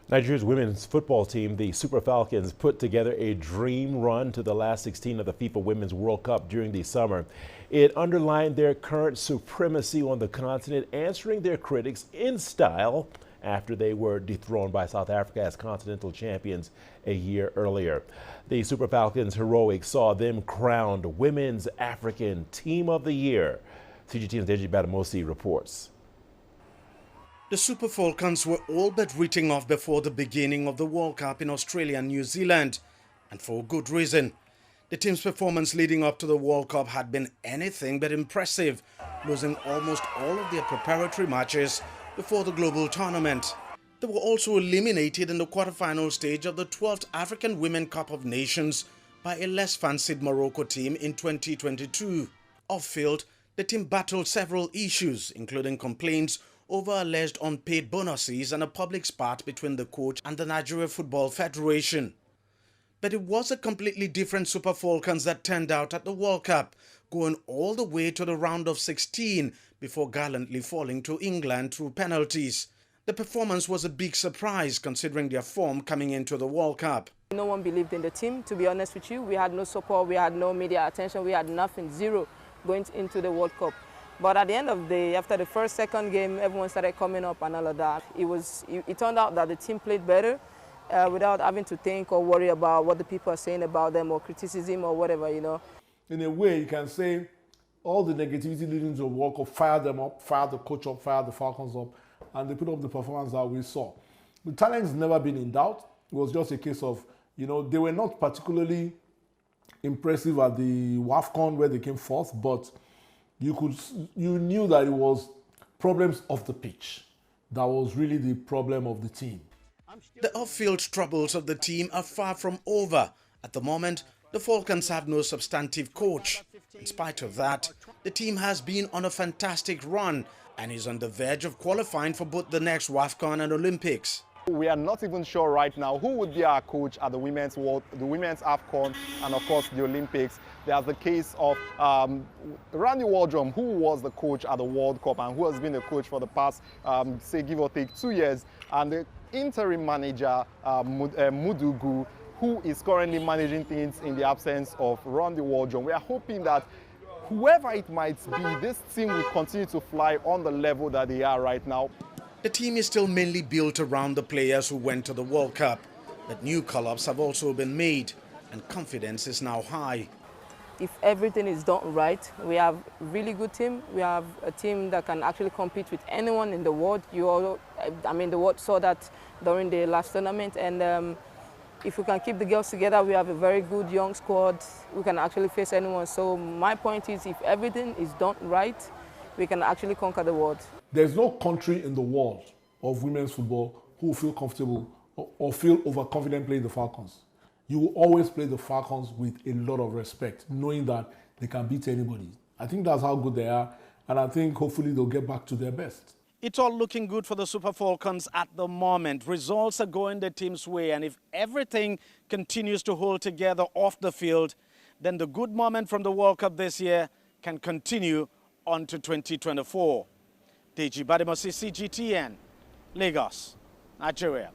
Nigeria's women's football team, the Super Falcons, put together a dream run to the last 16 of the FIFA Women's World Cup during the summer. It underlined their current supremacy on the continent, answering their critics in style after they were dethroned by South Africa as continental champions a year earlier. The Super Falcons' heroics saw them crowned Women's African Team of the Year. CGTN's Deji Badamosi reports. The Super Falcons were all but written off before the beginning of the World Cup in Australia and New Zealand, and for good reason. The team's performance leading up to the World Cup had been anything but impressive, losing almost all of their preparatory matches before the global tournament. They were also eliminated in the quarter-final stage of the 12th African Women Cup of Nations by a less fancied Morocco team in 2022. Off-field, the team battled several issues, including complaints over alleged unpaid bonuses and a public spat between the coach and the Nigeria Football Federation. But it was a completely different Super Falcons that turned out at the World Cup, going all the way to the round of 16 before gallantly falling to England through penalties. The performance was a big surprise considering their form coming into the World Cup. No one believed in the team, to be honest with you. We had no support, we had no media attention, we had nothing, zero going into the World Cup. But at the end of the day, after the first, second game, everyone started coming up and all of that. It turned out that the team played better without having to think or worry about what the people are saying about them or criticism or whatever, you know. In a way, you can say all the negativity leading to the World Cup, fire them up, fire the coach up, fire the Falcons up, and they put up the performance that we saw. The talent's never been in doubt. It was just a case of, they were not particularly impressive at the WAFCON where they came fourth, but you knew that it was problems off the pitch. That was really the problem of the team. The off-field troubles of the team are far from over. At the moment, the Falcons have no substantive coach. In spite of that, the team has been on a fantastic run and is on the verge of qualifying for both the next WAFCON and Olympics. We are not even sure right now who would be our coach at the women's AFCON and of course the Olympics. There's the case of Randy Waldrum, who was the coach at the World Cup and who has been the coach for the past, say give or take 2 years, and the interim manager Mudugu, who is currently managing things in the absence of Randy Waldrum. We are hoping that whoever it might be, this team will continue to fly on the level that they are right now. The team is still mainly built around the players who went to the World Cup, but new call-ups have also been made, and confidence is now high. If everything is done right, we have a really good team. We have a team that can actually compete with anyone in the world. The world saw that during the last tournament, and if we can keep the girls together, we have a very good young squad. We can actually face anyone. So my point is, if everything is done right, we can actually conquer the world. There's no country in the world of women's football who feel comfortable or feel overconfident playing the Falcons. You will always play the Falcons with a lot of respect, knowing that they can beat anybody. I think that's how good they are, and I think hopefully they'll get back to their best. It's all looking good for the Super Falcons at the moment. Results are going the team's way, and if everything continues to hold together off the field, then the good moment from the World Cup this year can continue on to 2024. Deji Badamosi, CGTN, Lagos, Nigeria.